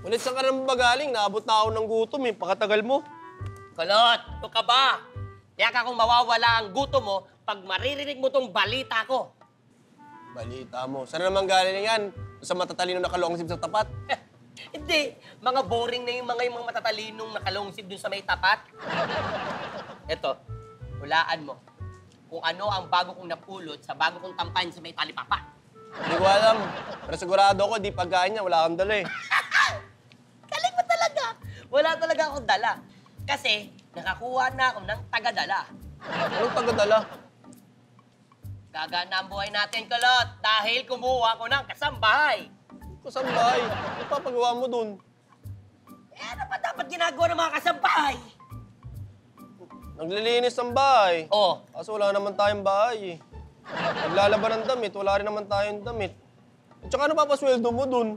Ulit saan ka naman ba galing? Naabot na ako ng gutom eh. Pakatagal mo. Kulot, ito ka ba? Tiyak akong mawawala ang gutom mo pag maririnig mo tong balita ko. Balita mo. Saan naman galing yan? Sa matatalino na kalungsib sa tapat? Hindi, mga boring na yung mga matatalinong nakalungsib dun sa may tapat. Ito, hulaan mo kung ano ang bago kong napulot sa bago kong tampan sa may talipapa. Hindi ko alam. Pero sigurado ako, di pagkain niya. Wala kang dala eh. Galing mo talaga. Wala talaga akong dala. Kasi nakakuha na ako ng tagadala. Anong tagadala? Gagana ang buhay natin, Kulot, dahil kumuha ko ng kasambahay. Kasambahay. Ano papagawa mo dun? Eh, ano pa dapat ginagawa ng mga kasambahay? Naglilinis ng bahay. Oh, Kaso wala naman tayong bahay eh. Naglalaban ng damit, wala rin naman tayong damit. At saka ano papasweldo mo dun?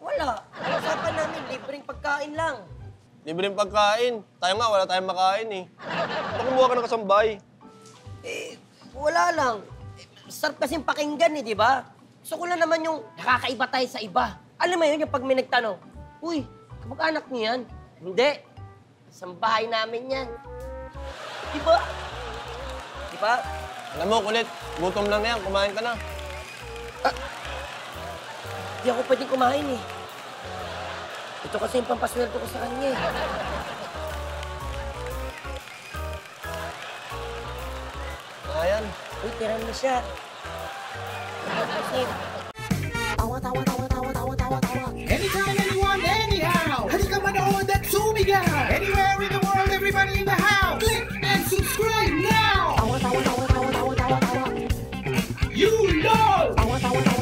wala. Ang usapan namin, libreng pagkain lang. Libreng pagkain. Tayo nga, wala tayong makain eh. Ba't kumuha ka ng kasambahay? Eh, wala lang. Sarap kasing pakinggan eh, di ba? Gusto ko lang naman yung nakakaiba tayo sa iba. Alam mo yun, yung pag may nagtanong, uy, kamag-anak niyo yan? Hindi. Sa bahay namin yan. Di ba? Di ba? Alam mo, kulit. Gutom lang na yan. Kumain ka na. Di ako pwedeng kumain eh. Ito kasi yung pampasweldo ko sa kanya eh. Ayan. Uy, tira mo siya. Kasi, Anytime, anyone, anyhow. Halika manood at sumigaw. Anywhere in the world, everybody in the house. Click and subscribe now. You know.